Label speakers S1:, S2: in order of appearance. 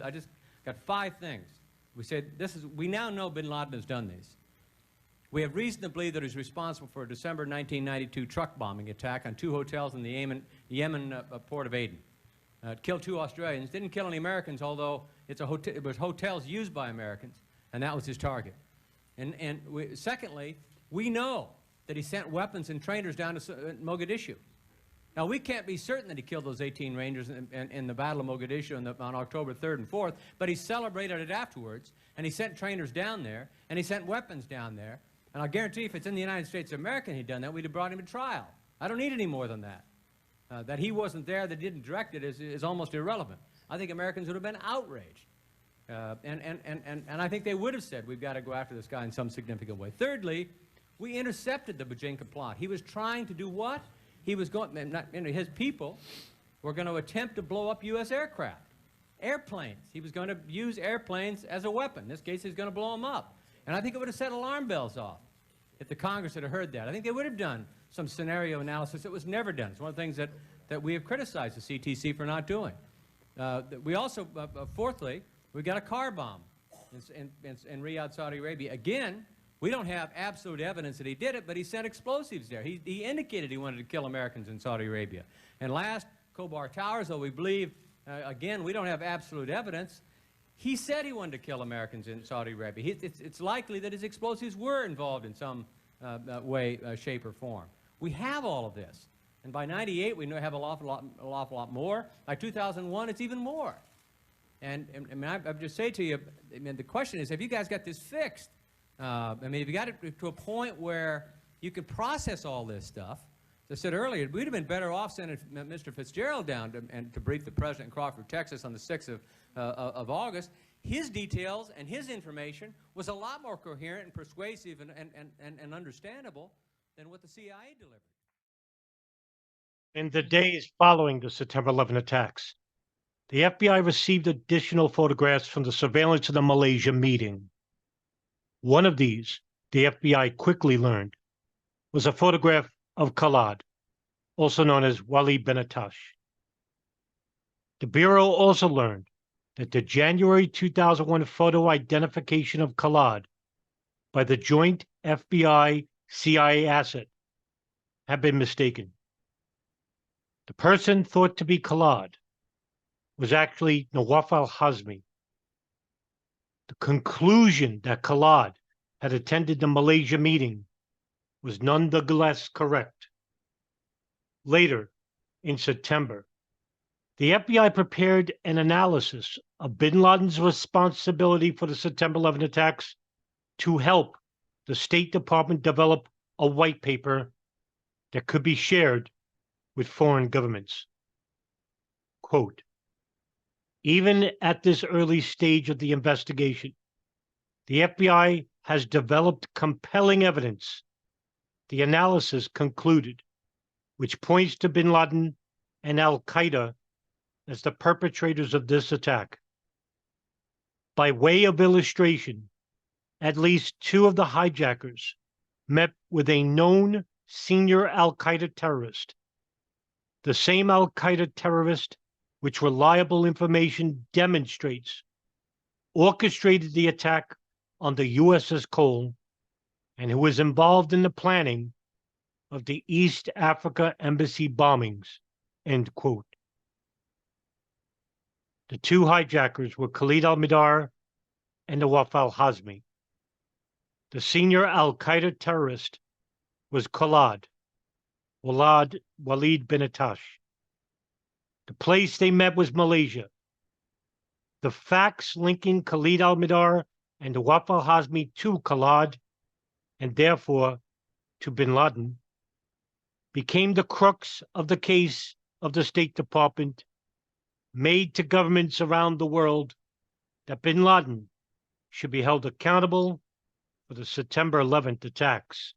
S1: I just got 5 things. We said we now know bin Laden has done these. We have reason to believe that he's responsible for a December 1992 truck bombing attack on 2 hotels in the Yemen port of Aden. Killed 2 Australians, didn't kill any Americans, although it was hotels used by Americans, and that was his target. Secondly, we know that he sent weapons and trainers down to Mogadishu. Now, we can't be certain that he killed those 18 Rangers in the Battle of Mogadishu on October 3rd and 4th, but he celebrated it afterwards, and he sent trainers down there, and he sent weapons down there. And I'll guarantee if it's in the United States of America he'd done that, we'd have brought him to trial. I don't need any more than that. That he wasn't there, that didn't direct it, is almost irrelevant. I think Americans would have been outraged. And I think they would have said, we've got to go after this guy in some significant way. Thirdly, we intercepted the Bajinka plot. He was trying to do what? He was going, his people were going to attempt to blow up U.S. aircraft, airplanes. He was going to use airplanes as a weapon. In this case, he's going to blow them up. And I think it would have set alarm bells off if the Congress had heard that. I think they would have done some scenario analysis that was never done. It's one of the things that we have criticized the CTC for not doing. We also, fourthly, we got a car bomb in Riyadh, Saudi Arabia. Again, we don't have absolute evidence that he did it, but he sent explosives there. He indicated he wanted to kill Americans in Saudi Arabia. And last, Khobar Towers, though we believe, again, we don't have absolute evidence, he said he wanted to kill Americans in Saudi Arabia. It's likely that his explosives were involved in some way, shape, or form. We have all of this. And by '98, we have an awful lot more. By 2001, it's even more. And I mean, I just say to you, I mean, the question is, have you guys got this fixed? I mean, if you got it to a point where you could process all this stuff, as I said earlier, we'd have been better off sending Mr. Fitzgerald down to brief the President in Crawford, Texas on the 6th of August. His details and his information was a lot more coherent and persuasive and understandable than what the CIA delivered.
S2: In the days following the September 11 attacks, the FBI received additional photographs from the surveillance of the Malaysia meeting. One of these, the FBI quickly learned, was a photograph of Khalid, also known as Walid bin Attash. The Bureau also learned that the January 2001 photo identification of Khalid by the joint FBI-CIA asset had been mistaken. The person thought to be Khalid was actually Nawaf al-Hazmi. The conclusion that Khalid had attended the Malaysia meeting was nonetheless correct. Later, in September, the FBI prepared an analysis of bin Laden's responsibility for the September 11 attacks to help the State Department develop a white paper that could be shared with foreign governments. Quote, even at this early stage of the investigation, the FBI has developed compelling evidence, the analysis concluded, which points to bin Laden and al-Qaeda as the perpetrators of this attack. By way of illustration, at least 2 of the hijackers met with a known senior al-Qaeda terrorist, the same al-Qaeda terrorist which reliable information demonstrates orchestrated the attack on the USS Cole and who was involved in the planning of the East Africa Embassy bombings, end quote. The 2 hijackers were Khalid al-Mihdhar and Nawaf al-Hazmi. The senior al-Qaeda terrorist was Khalid, Walid bin Attash. The place they met was Malaysia. The facts linking Khalid al-Mihdhar and Nawaf al-Hazmi to Khalid, and therefore to bin Laden, became the crux of the case of the State Department, made to governments around the world that bin Laden should be held accountable for the September 11th attacks.